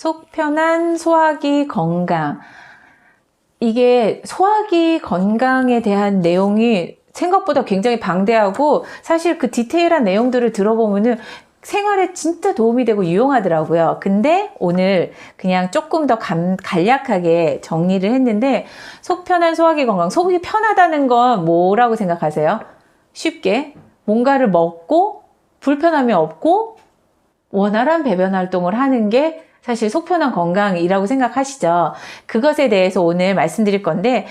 속 편한 소화기 건강. 이게 소화기 건강에 대한 내용이 생각보다 굉장히 방대하고 사실 그 디테일한 내용들을 들어보면은 생활에 진짜 도움이 되고 유용하더라고요. 근데 오늘 그냥 조금 더 간략하게 정리를 했는데, 속 편한 소화기 건강. 속이 편하다는 건 뭐라고 생각하세요? 쉽게 뭔가를 먹고 불편함이 없고 원활한 배변 활동을 하는 게 사실 속 편한 건강이라고 생각하시죠. 그것에 대해서 오늘 말씀드릴 건데,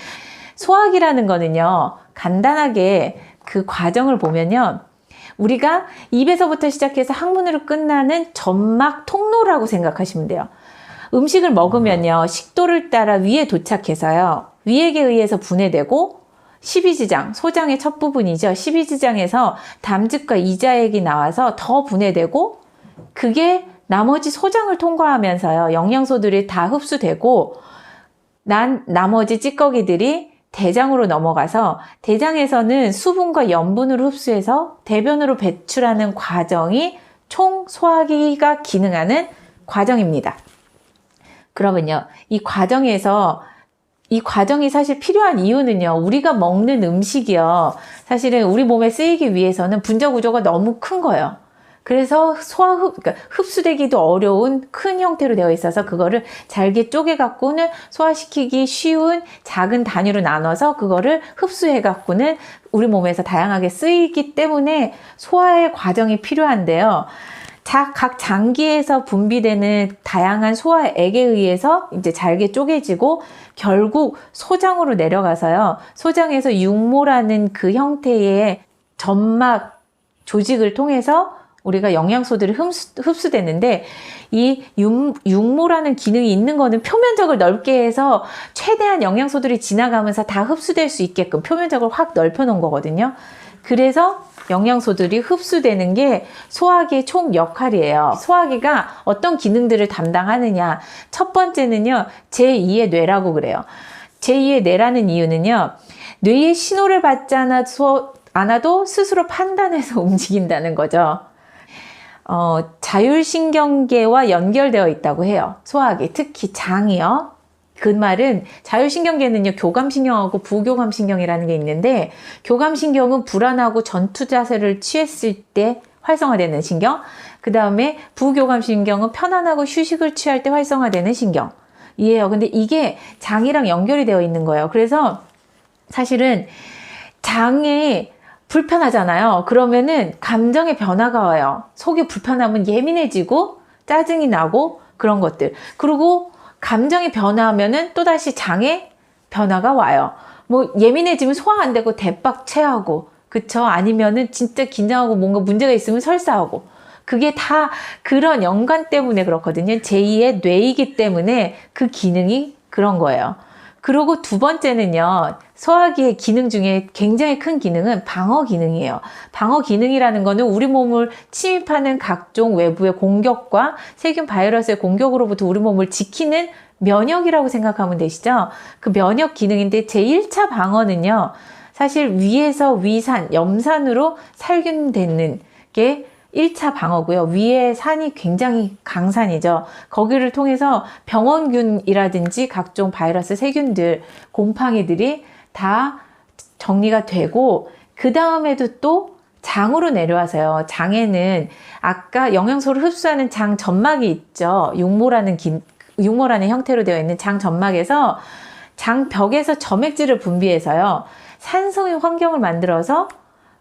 소화기라는 거는요, 간단하게 그 과정을 보면요, 우리가 입에서부터 시작해서 항문으로 끝나는 점막 통로라고 생각하시면 돼요. 음식을 먹으면요, 식도를 따라 위에 도착해서요, 위액에 의해서 분해되고, 십이지장, 소장의 첫 부분이죠. 십이지장에서 담즙과 이자액이 나와서 더 분해되고, 그게 나머지 소장을 통과하면서요, 영양소들이 다 흡수되고, 나머지 찌꺼기들이 대장으로 넘어가서 대장에서는 수분과 염분을 흡수해서 대변으로 배출하는 과정이 총 소화기가 기능하는 과정입니다. 그러면요, 이 과정이 사실 필요한 이유는요, 우리가 먹는 음식이요, 사실은 우리 몸에 쓰이기 위해서는 분자 구조가 너무 큰 거예요. 그래서 그러니까 흡수되기도 어려운 큰 형태로 되어 있어서 그거를 잘게 쪼개 갖고는 소화시키기 쉬운 작은 단위로 나눠서 그거를 흡수해 갖고는 우리 몸에서 다양하게 쓰이기 때문에 소화의 과정이 필요한데요. 각 장기에서 분비되는 다양한 소화액에 의해서 이제 잘게 쪼개지고 결국 소장으로 내려가서요, 소장에서 육모라는 그 형태의 점막 조직을 통해서 우리가 영양소들이 흡수되는데, 이 육모라는 기능이 있는 거는 표면적을 넓게 해서 최대한 영양소들이 지나가면서 다 흡수될 수 있게끔 표면적을 확 넓혀 놓은 거거든요. 그래서 영양소들이 흡수되는 게 소화기의 총 역할이에요. 소화기가 어떤 기능들을 담당하느냐. 첫 번째는요, 제2의 뇌라고 그래요. 제2의 뇌라는 이유는요, 뇌의 신호를 받지 않아도 스스로 판단해서 움직인다는 거죠. 자율신경계와 연결되어 있다고 해요. 소화기, 특히 장이요. 그 말은 자율신경계는요, 교감신경하고 부교감신경이라는 게 있는데, 교감신경은 불안하고 전투 자세를 취했을 때 활성화되는 신경, 그 다음에 부교감신경은 편안하고 휴식을 취할 때 활성화되는 신경이에요. 근데 이게 장이랑 연결이 되어 있는 거예요. 그래서 사실은 장에 불편하잖아요. 그러면은 감정의 변화가 와요. 속이 불편하면 예민해지고 짜증이 나고 그런 것들. 그리고 감정이 변화하면은 또다시 장에 변화가 와요. 뭐 예민해지면 소화 안 되고 대박체하고, 그쵸? 아니면은 진짜 긴장하고 뭔가 문제가 있으면 설사하고. 그게 다 그런 연관 때문에 그렇거든요. 제2의 뇌이기 때문에 그 기능이 그런 거예요. 그리고 두 번째는요, 소화기의 기능 중에 굉장히 큰 기능은 방어 기능이에요. 방어 기능이라는 거는 우리 몸을 침입하는 각종 외부의 공격과 세균 바이러스의 공격으로부터 우리 몸을 지키는 면역이라고 생각하면 되시죠? 그 면역 기능인데, 제1차 방어는요, 사실 위에서 위산, 염산으로 살균되는 게 1차 방어고요. 위에 산이 굉장히 강산이죠. 거기를 통해서 병원균이라든지 각종 바이러스, 세균들, 곰팡이들이 다 정리가 되고, 그 다음에도 또 장으로 내려와서요. 장에는 아까 영양소를 흡수하는 장 점막이 있죠. 육모라는 형태로 되어 있는 장 점막에서 장벽에서 점액질을 분비해서요, 산성의 환경을 만들어서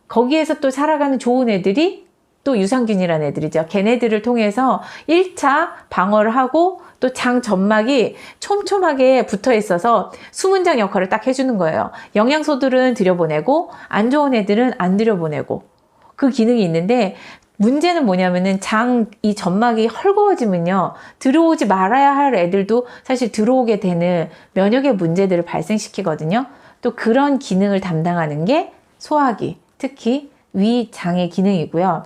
거기에서 또 살아가는 좋은 애들이 또 유산균이라는 애들이죠. 걔네들을 통해서 1차 방어를 하고, 또 장 점막이 촘촘하게 붙어 있어서 수문장 역할을 딱 해주는 거예요. 영양소들은 들여보내고 안 좋은 애들은 안 들여보내고, 그 기능이 있는데, 문제는 뭐냐면은 이 점막이 헐거워지면요, 들어오지 말아야 할 애들도 사실 들어오게 되는 면역의 문제들을 발생시키거든요. 또 그런 기능을 담당하는 게 소화기, 특히 위장의 기능이고요.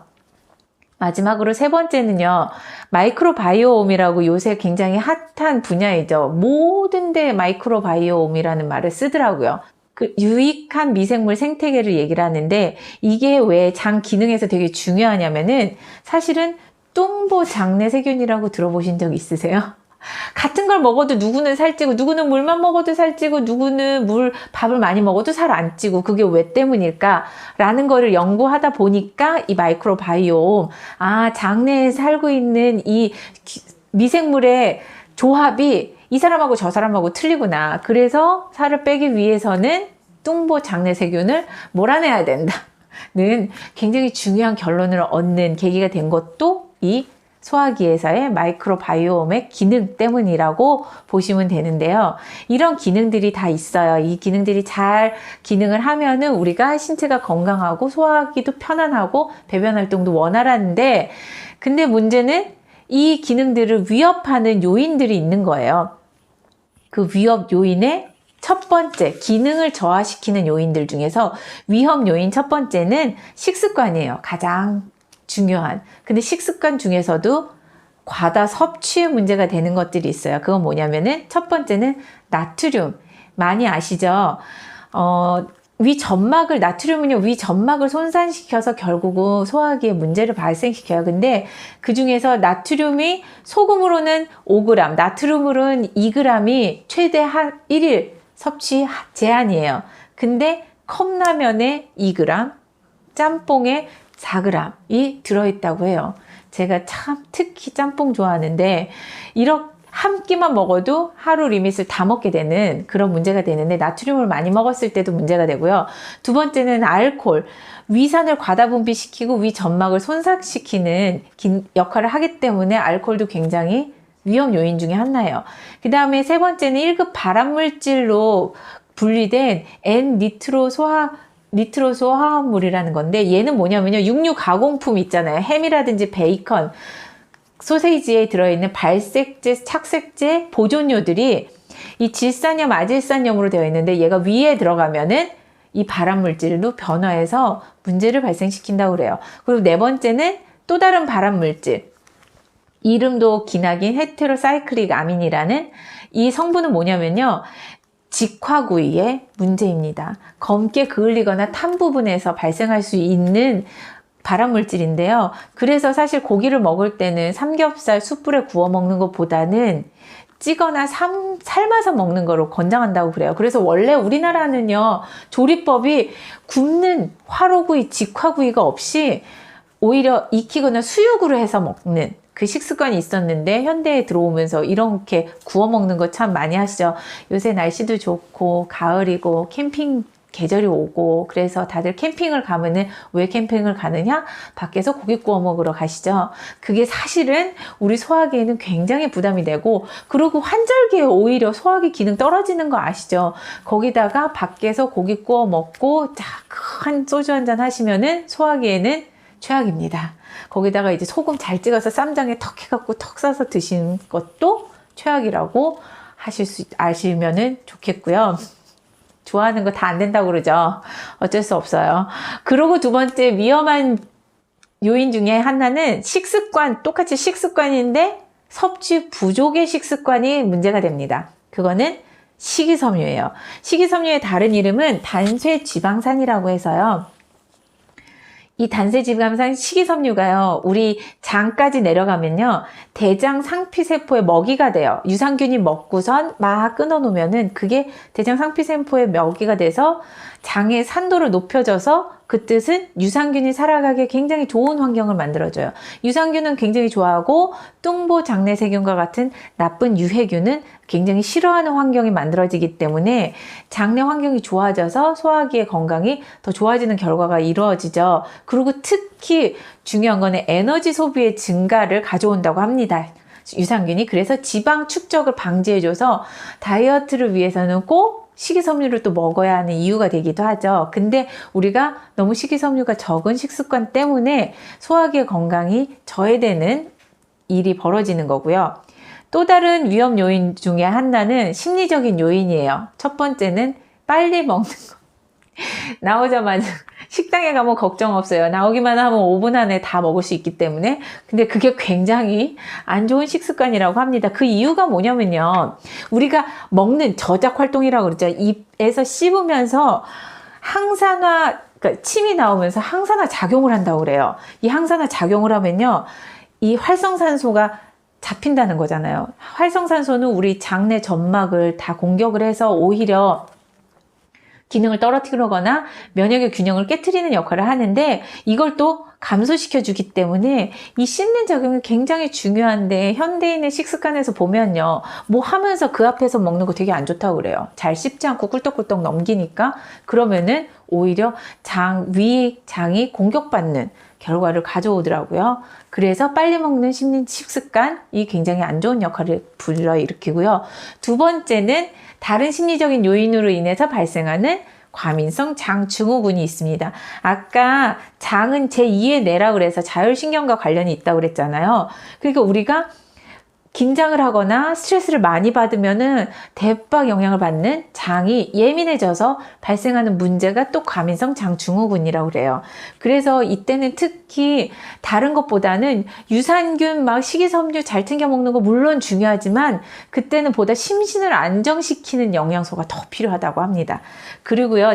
마지막으로 세 번째는요, 마이크로바이오옴이라고 요새 굉장히 핫한 분야이죠. 모든 데 마이크로바이오옴이라는 말을 쓰더라고요. 그 유익한 미생물 생태계를 얘기를 하는데, 이게 왜 장 기능에서 되게 중요하냐면은, 사실은 뚱보 장내 세균이라고 들어보신 적 있으세요? 같은 걸 먹어도 누구는 살찌고 누구는 물만 먹어도 살찌고 누구는 밥을 많이 먹어도 살 안 찌고 그게 왜 때문일까? 라는 거를 연구하다 보니까 이 마이크로바이옴, 장내에 살고 있는 이 미생물의 조합이 이 사람하고 저 사람하고 틀리구나. 그래서 살을 빼기 위해서는 뚱보 장내세균을 몰아내야 된다는 굉장히 중요한 결론을 얻는 계기가 된 것도 이 소화기에서의 마이크로바이옴의 기능 때문이라고 보시면 되는데요. 이런 기능들이 다 있어요. 이 기능들이 잘 기능을 하면은 우리가 신체가 건강하고 소화하기도 편안하고 배변 활동도 원활한데, 근데 문제는 이 기능들을 위협하는 요인들이 있는 거예요. 그 위협 요인의 첫 번째, 기능을 저하시키는 요인들 중에서 위험 요인 첫 번째는 식습관이에요. 가장 중요한. 근데 식습관 중에서도 과다 섭취에 문제가 되는 것들이 있어요. 그건 뭐냐면은 첫 번째는 나트륨. 많이 아시죠? 나트륨은요, 위 점막을 손상시켜서 결국은 소화기에 문제를 발생시켜요. 근데 그 중에서 나트륨이 소금으로는 5g, 나트륨으로는 2g이 최대 1일 섭취 제한이에요. 근데 컵라면에 2g, 짬뽕에 4g이 들어있다고 해요. 제가 참 특히 짬뽕 좋아하는데 이렇게 한 끼만 먹어도 하루 리밋을 다 먹게 되는 그런 문제가 되는데, 나트륨을 많이 먹었을 때도 문제가 되고요. 두 번째는 알코올. 위산을 과다 분비시키고 위 점막을 손상시키는 역할을 하기 때문에 알코올도 굉장히 위험 요인 중에 하나예요. 그 다음에 세 번째는 1급 발암물질로 분리된 니트로소 화합물이라는 건데, 얘는 뭐냐면요, 육류 가공품 있잖아요. 햄이라든지 베이컨, 소세지에 들어있는 발색제, 착색제, 보존료들이 이 질산염, 아질산염으로 되어 있는데, 얘가 위에 들어가면은 이 발암물질로 변화해서 문제를 발생시킨다고 그래요. 그리고 네 번째는 또 다른 발암물질, 이름도 기나긴 헤테로사이클릭 아민이라는 이 성분은 뭐냐면요, 직화구이의 문제입니다. 검게 그을리거나 탄 부분에서 발생할 수 있는 발암물질인데요. 그래서 사실 고기를 먹을 때는 삼겹살 숯불에 구워 먹는 것보다는 찌거나 삶아서 먹는 거로 권장한다고 그래요. 그래서 원래 우리나라는요, 조리법이 굽는 화로구이, 직화구이가 없이 오히려 익히거나 수육으로 해서 먹는 그 식습관이 있었는데, 현대에 들어오면서 이렇게 구워 먹는 거 참 많이 하시죠. 요새 날씨도 좋고 가을이고 캠핑 계절이 오고, 그래서 다들 캠핑을 가면은 왜 캠핑을 가느냐? 밖에서 고기 구워 먹으러 가시죠. 그게 사실은 우리 소화기에는 굉장히 부담이 되고, 그리고 환절기에 오히려 소화기 기능 떨어지는 거 아시죠? 거기다가 밖에서 고기 구워 먹고 큰 소주 한잔 하시면은 소화기에는 최악입니다. 거기다가 이제 소금 잘 찍어서 쌈장에 턱 해갖고 턱 싸서 드시는 것도 최악이라고 아시면은 좋겠고요. 좋아하는 거 다 안 된다고 그러죠. 어쩔 수 없어요. 그리고 두 번째 위험한 요인 중에 하나는 식습관, 똑같이 식습관인데 섭취 부족의 식습관이 문제가 됩니다. 그거는 식이섬유예요. 식이섬유의 다른 이름은 단쇄지방산이라고 해서요. 이 단쇄지방산 식이섬유가요, 우리 장까지 내려가면요, 대장 상피세포의 먹이가 돼요. 유산균이 먹고선 막 끊어놓으면은 그게 대장 상피세포의 먹이가 돼서 장의 산도를 높여줘서, 그 뜻은 유산균이 살아가기 굉장히 좋은 환경을 만들어줘요. 유산균은 굉장히 좋아하고 뚱보 장내세균과 같은 나쁜 유해균은 굉장히 싫어하는 환경이 만들어지기 때문에 장내 환경이 좋아져서 소화기의 건강이 더 좋아지는 결과가 이루어지죠. 그리고 특히 중요한 거는 에너지 소비의 증가를 가져온다고 합니다. 유산균이. 그래서 지방 축적을 방지해줘서 다이어트를 위해서는 꼭 식이섬유를 또 먹어야 하는 이유가 되기도 하죠. 근데 우리가 너무 식이섬유가 적은 식습관 때문에 소화기의 건강이 저해되는 일이 벌어지는 거고요. 또 다른 위험 요인 중에 하나는 심리적인 요인이에요. 첫 번째는 빨리 먹는 거. 나오자마자 식당에 가면 걱정 없어요. 나오기만 하면 5분 안에 다 먹을 수 있기 때문에. 근데 그게 굉장히 안 좋은 식습관이라고 합니다. 그 이유가 뭐냐면요, 우리가 먹는 저작 활동이라고 그러죠. 입에서 씹으면서 항산화, 그러니까 침이 나오면서 항산화 작용을 한다고 그래요. 이 항산화 작용을 하면요, 이 활성산소가 잡힌다는 거잖아요. 활성산소는 우리 장내 점막을 다 공격을 해서 오히려 기능을 떨어뜨리거나 면역의 균형을 깨트리는 역할을 하는데 이걸 또 감소시켜 주기 때문에 이 씹는 작용이 굉장히 중요한데 현대인의 식습관에서 보면요. 뭐 하면서 그 앞에서 먹는 거 되게 안 좋다고 그래요. 잘 씹지 않고 꿀떡꿀떡 넘기니까 그러면은 오히려 위장이 공격받는 결과를 가져오더라고요. 그래서 빨리 먹는 씹는 식습관이 굉장히 안 좋은 역할을 불러일으키고요. 두 번째는 다른 심리적인 요인으로 인해서 발생하는 과민성 장증후군이 있습니다. 아까 장은 제2의 뇌라 그래서 자율신경과 관련이 있다고 그랬잖아요. 그러니까 우리가 긴장을 하거나 스트레스를 많이 받으면은 대박 영향을 받는 장이 예민해져서 발생하는 문제가 또 과민성 장증후군이라고 그래요. 그래서 이때는 특히 다른 것보다는 유산균 막 식이섬유 잘 챙겨 먹는 거 물론 중요하지만 그때는 보다 심신을 안정시키는 영양소가 더 필요하다고 합니다. 그리고요,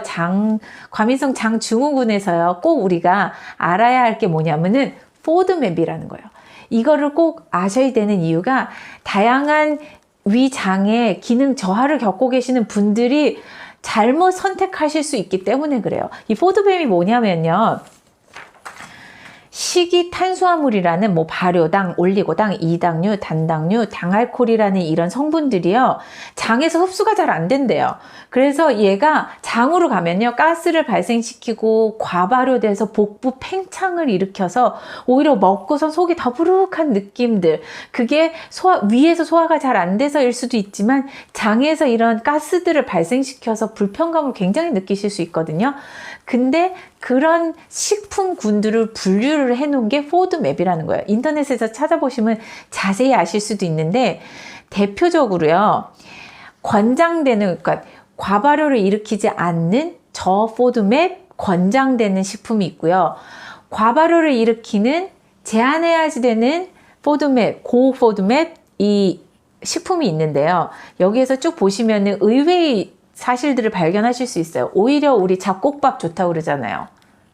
과민성 장증후군에서요, 꼭 우리가 알아야 할 게 뭐냐면은 포드맵이라는 거예요. 이거를 꼭 아셔야 되는 이유가 다양한 위장의 기능 저하를 겪고 계시는 분들이 잘못 선택하실 수 있기 때문에 그래요. 이 포드맵이 뭐냐면요. 식이 탄수화물이라는 뭐 발효당, 올리고당, 이당류, 단당류, 당알코올이라는 이런 성분들이요. 장에서 흡수가 잘 안 된대요. 그래서 얘가 장으로 가면요. 가스를 발생시키고 과발효돼서 복부 팽창을 일으켜서 오히려 먹고서 속이 더부룩한 느낌들. 그게 위에서 소화가 잘 안 돼서일 수도 있지만 장에서 이런 가스들을 발생시켜서 불편감을 굉장히 느끼실 수 있거든요. 근데 그런 식품군들을 분류를 해놓은 게 포드맵이라는 거예요. 인터넷에서 찾아보시면 자세히 아실 수도 있는데 대표적으로요. 권장되는 그러니까 과발효를 일으키지 않는 저포드맵 권장되는 식품이 있고요. 과발효를 일으키는 제한해야지 되는 포드맵, 고포드맵 이 식품이 있는데요. 여기에서 쭉 보시면은 의외의 사실들을 발견하실 수 있어요. 오히려 우리 잡곡밥 좋다고 그러잖아요.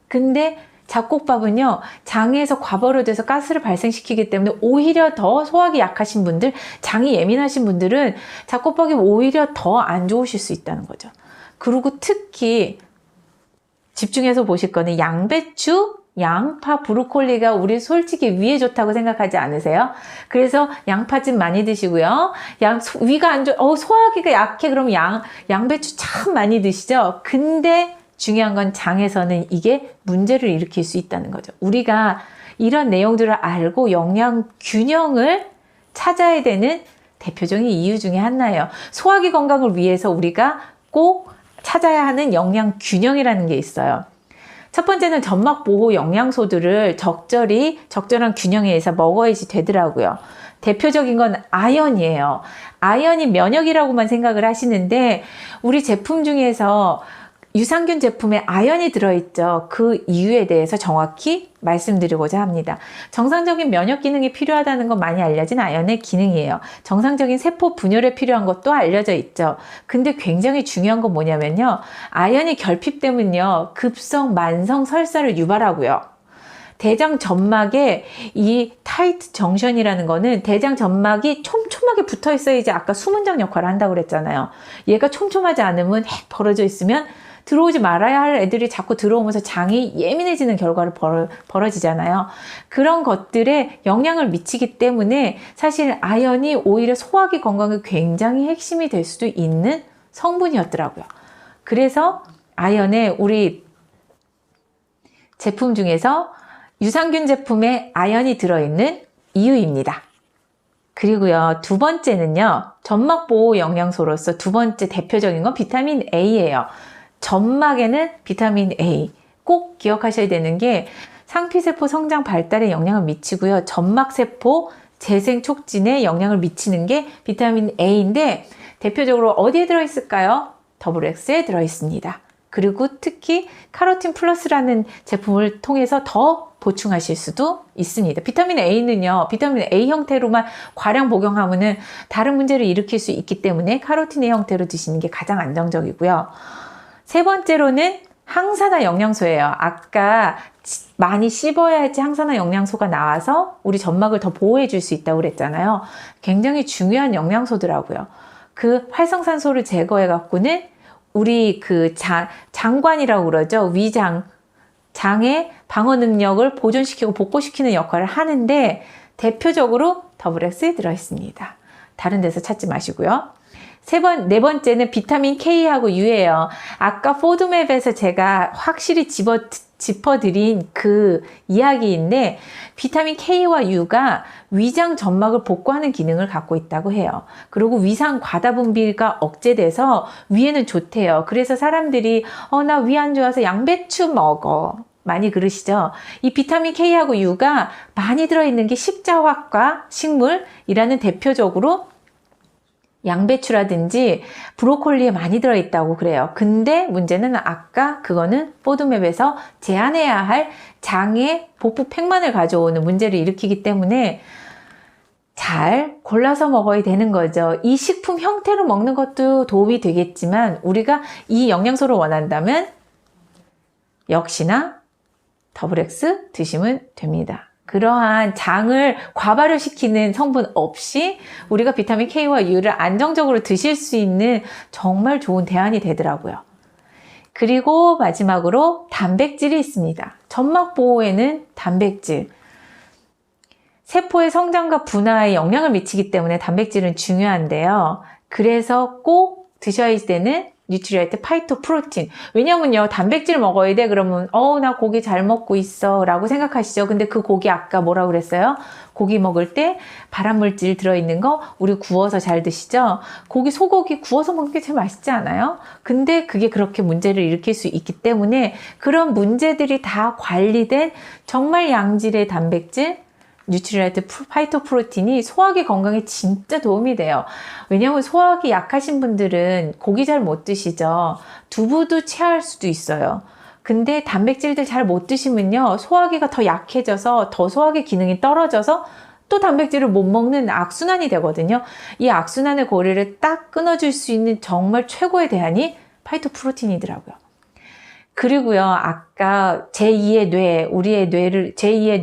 근데 잡곡밥은요, 장에서 과발효돼서 가스를 발생시키기 때문에 오히려 더 소화기 약하신 분들, 장이 예민하신 분들은 잡곡밥이 오히려 더 안 좋으실 수 있다는 거죠. 그리고 특히 집중해서 보실 거는 양배추, 양파, 브로콜리가 우리 솔직히 위에 좋다고 생각하지 않으세요? 그래서 양파즙 많이 드시고요. 위가 안 소화기가 약해. 그럼 양배추 참 많이 드시죠? 근데 중요한 건 장에서는 이게 문제를 일으킬 수 있다는 거죠. 우리가 이런 내용들을 알고 영양 균형을 찾아야 되는 대표적인 이유 중에 하나예요. 소화기 건강을 위해서 우리가 꼭 찾아야 하는 영양 균형이라는 게 있어요. 첫 번째는 점막 보호 영양소들을 적절한 균형에 의해서 먹어야지 되더라고요. 대표적인 건 아연이에요. 아연이 면역이라고만 생각을 하시는데 우리 제품 중에서 유산균 제품에 아연이 들어있죠. 그 이유에 대해서 정확히 말씀드리고자 합니다. 정상적인 면역 기능이 필요하다는 건 많이 알려진 아연의 기능이에요. 정상적인 세포 분열에 필요한 것도 알려져 있죠. 근데 굉장히 중요한 건 뭐냐면요. 아연이 결핍되면요. 급성 만성 설사를 유발하고요. 대장 점막에 이 타이트 정션이라는 거는 대장 점막이 촘촘하게 붙어 있어야지 아까 수문장 역할을 한다고 그랬잖아요. 얘가 촘촘하지 않으면 핵 벌어져 있으면 들어오지 말아야 할 애들이 자꾸 들어오면서 장이 예민해지는 결과를 벌어지잖아요. 그런 것들에 영향을 미치기 때문에 사실 아연이 오히려 소화기 건강에 굉장히 핵심이 될 수도 있는 성분이었더라고요. 그래서 아연에 우리 제품 중에서 유산균 제품에 아연이 들어있는 이유입니다. 그리고요, 두 번째는요, 점막보호 영양소로서 두 번째 대표적인 건 비타민 A예요. 점막에는 비타민 A 꼭 기억하셔야 되는 게 상피세포 성장 발달에 영향을 미치고요. 점막세포 재생 촉진에 영향을 미치는 게 비타민 A인데 대표적으로 어디에 들어있을까요? WX에 들어있습니다. 그리고 특히 카로틴 플러스라는 제품을 통해서 더 보충하실 수도 있습니다. 비타민 A는요, 비타민 A 형태로만 과량 복용하면은 다른 문제를 일으킬 수 있기 때문에 카로틴의 형태로 드시는 게 가장 안정적이고요. 세 번째로는 항산화 영양소예요. 아까 많이 씹어야지 항산화 영양소가 나와서 우리 점막을 더 보호해 줄 수 있다고 그랬잖아요. 굉장히 중요한 영양소더라고요. 그 활성산소를 제거해 갖고는 우리 그 장관이라고 그러죠. 장의 방어 능력을 보존시키고 복구시키는 역할을 하는데 대표적으로 더블엑스에 들어있습니다. 다른 데서 찾지 마시고요. 네 번째는 비타민 K하고 U예요. 아까 포드맵에서 제가 확실히 짚어드린 그 이야기인데 비타민 K와 U가 위장 점막을 복구하는 기능을 갖고 있다고 해요. 그리고 위산 과다 분비가 억제돼서 위에는 좋대요. 그래서 사람들이 나 위 안 좋아서 양배추 먹어. 많이 그러시죠? 이 비타민 K하고 U가 많이 들어있는 게 십자화과 식물이라는 대표적으로 양배추라든지 브로콜리에 많이 들어있다고 그래요. 근데 문제는 아까 그거는 포드맵에서 제한해야 할 장의 복부 팽만을 가져오는 문제를 일으키기 때문에 잘 골라서 먹어야 되는 거죠. 이 식품 형태로 먹는 것도 도움이 되겠지만 우리가 이 영양소를 원한다면 역시나 더블엑스 드시면 됩니다. 그러한 장을 과발효시키는 성분 없이 우리가 비타민 K와 U를 안정적으로 드실 수 있는 정말 좋은 대안이 되더라고요. 그리고 마지막으로 단백질이 있습니다. 점막 보호에는 단백질. 세포의 성장과 분화에 영향을 미치기 때문에 단백질은 중요한데요. 그래서 꼭 드셔야 되는 뉴트리아이트 파이토프로틴. 왜냐면요, 단백질 먹어야 돼 그러면 나 고기 잘 먹고 있어 라고 생각하시죠. 근데 그 고기 아까 뭐라고 그랬어요? 고기 먹을 때 발암물질 들어있는 거 우리 구워서 잘 드시죠. 소고기 구워서 먹는 게 제일 맛있지 않아요? 근데 그게 그렇게 문제를 일으킬 수 있기 때문에 그런 문제들이 다 관리된 정말 양질의 단백질 뉴트리라이트 파이토프로틴이 소화기 건강에 진짜 도움이 돼요. 왜냐하면 소화기 약하신 분들은 고기 잘 못 드시죠. 두부도 체할 수도 있어요. 근데 단백질들 잘 못 드시면요, 소화기가 더 약해져서 더 소화기 기능이 떨어져서 또 단백질을 못 먹는 악순환이 되거든요. 이 악순환의 고리를 딱 끊어줄 수 있는 정말 최고의 대안이 파이토프로틴이더라고요. 그리고요, 아까 제2의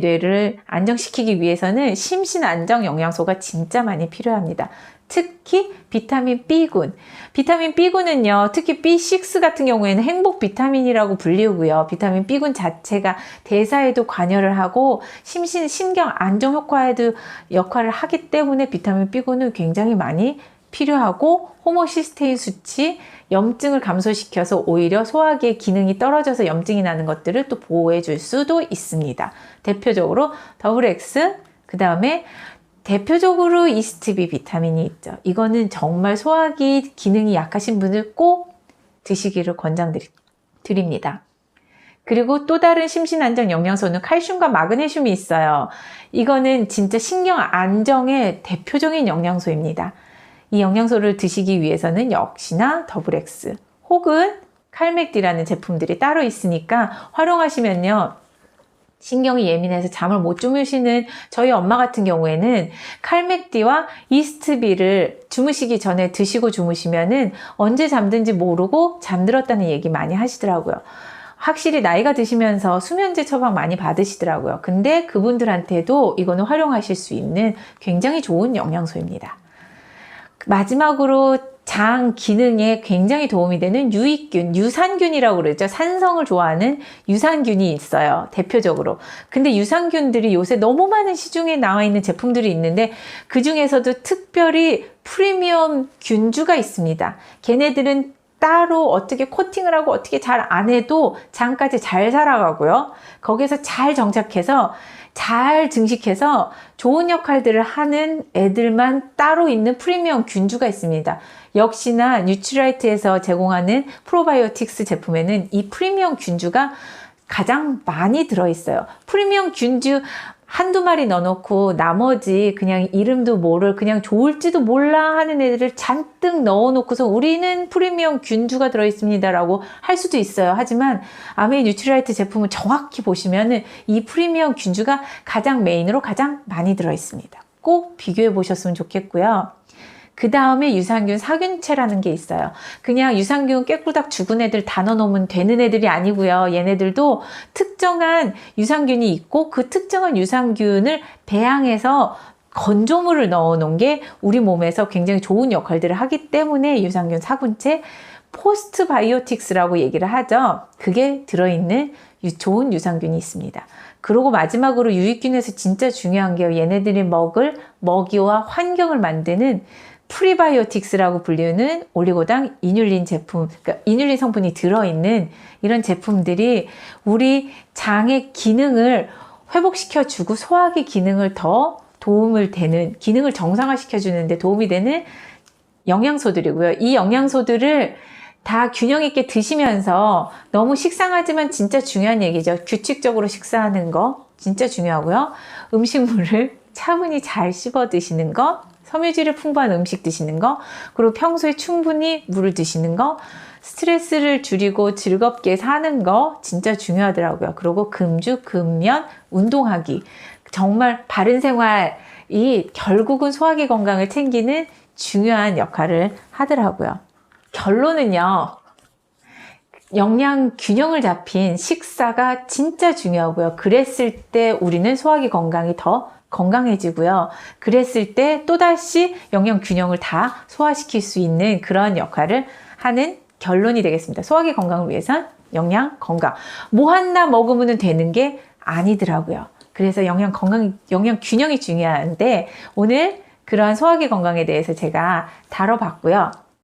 뇌를 안정시키기 위해서는 심신 안정 영양소가 진짜 많이 필요합니다. 특히 비타민 B군. 비타민 B군은요, 특히 B6 같은 경우에는 행복 비타민이라고 불리고요. 비타민 B군 자체가 대사에도 관여를 하고 신경 안정 효과에도 역할을 하기 때문에 비타민 B군은 굉장히 많이 필요하고 호모시스테인 수치, 염증을 감소시켜서 오히려 소화기의 기능이 떨어져서 염증이 나는 것들을 또 보호해 줄 수도 있습니다. 대표적으로 더블엑스, 그 다음에 대표적으로 이스트비 비타민이 있죠. 이거는 정말 소화기 기능이 약하신 분들 꼭 드시기를 권장드립니다. 그리고 또 다른 심신안정 영양소는 칼슘과 마그네슘이 있어요. 이거는 진짜 신경 안정의 대표적인 영양소입니다. 이 영양소를 드시기 위해서는 역시나 더블엑스 혹은 칼맥디라는 제품들이 따로 있으니까 활용하시면요, 신경이 예민해서 잠을 못 주무시는 저희 엄마 같은 경우에는 칼맥디와 이스트비를 주무시기 전에 드시고 주무시면은 언제 잠든지 모르고 잠들었다는 얘기 많이 하시더라고요. 확실히 나이가 드시면서 수면제 처방 많이 받으시더라고요. 근데 그분들한테도 이거는 활용하실 수 있는 굉장히 좋은 영양소입니다. 마지막으로 장 기능에 굉장히 도움이 되는 유익균, 유산균이라고 그러죠. 산성을 좋아하는 유산균이 있어요, 대표적으로. 근데 유산균들이 요새 너무 많은 시중에 나와 있는 제품들이 있는데 그 중에서도 특별히 프리미엄 균주가 있습니다. 걔네들은 따로 어떻게 코팅을 하고 어떻게 잘 안 해도 장까지 잘 살아가고요. 거기서 잘 정착해서 잘 증식해서 좋은 역할들을 하는 애들만 따로 있는 프리미엄 균주가 있습니다. 역시나 뉴트리라이트에서 제공하는 프로바이오틱스 제품에는 이 프리미엄 균주가 가장 많이 들어있어요. 프리미엄 균주 한두 마리 넣어놓고 나머지 그냥 이름도 모를 그냥 좋을지도 몰라 하는 애들을 잔뜩 넣어놓고서 우리는 프리미엄 균주가 들어있습니다 라고 할 수도 있어요. 하지만 아메이 뉴트리라이트 제품을 정확히 보시면은 이 프리미엄 균주가 가장 메인으로 가장 많이 들어있습니다. 꼭 비교해 보셨으면 좋겠고요. 그 다음에 유산균 사균체라는 게 있어요. 그냥 유산균 깨꿀닥 죽은 애들 다 넣어놓으면 되는 애들이 아니고요. 얘네들도 특정한 유산균이 있고 그 특정한 유산균을 배양해서 건조물을 넣어놓은 게 우리 몸에서 굉장히 좋은 역할들을 하기 때문에 유산균 사균체, 포스트바이오틱스라고 얘기를 하죠. 그게 들어있는 좋은 유산균이 있습니다. 그리고 마지막으로 유익균에서 진짜 중요한 게 얘네들이 먹을 먹이와 환경을 만드는 프리바이오틱스라고 불리는 올리고당 이뉼린 제품, 그러니까 이뉼린 성분이 들어있는 이런 제품들이 우리 장의 기능을 회복시켜주고 소화기 기능을 더 도움을 되는, 기능을 정상화시켜주는데 도움이 되는 영양소들이고요. 이 영양소들을 다 균형 있게 드시면서 너무 식상하지만 진짜 중요한 얘기죠. 규칙적으로 식사하는 거 진짜 중요하고요. 음식물을 차분히 잘 씹어 드시는 거, 섬유질이 풍부한 음식 드시는 거, 그리고 평소에 충분히 물을 드시는 거, 스트레스를 줄이고 즐겁게 사는 거 진짜 중요하더라고요. 그리고 금주, 금연, 운동하기. 정말 바른 생활이 결국은 소화기 건강을 챙기는 중요한 역할을 하더라고요. 결론은요, 영양 균형을 잡힌 식사가 진짜 중요하고요. 그랬을 때 우리는 소화기 건강이 더 건강해지고요. 그랬을 때 또다시 영양 균형을 다 소화시킬 수 있는 그런 역할을 하는 결론이 되겠습니다. 소화기 건강을 위해선 영양 건강. 뭐 하나 먹으면 되는 게 아니더라고요. 그래서 영양 균형이 중요한데 오늘 그러한 소화기 건강에 대해서 제가 다뤄봤고요.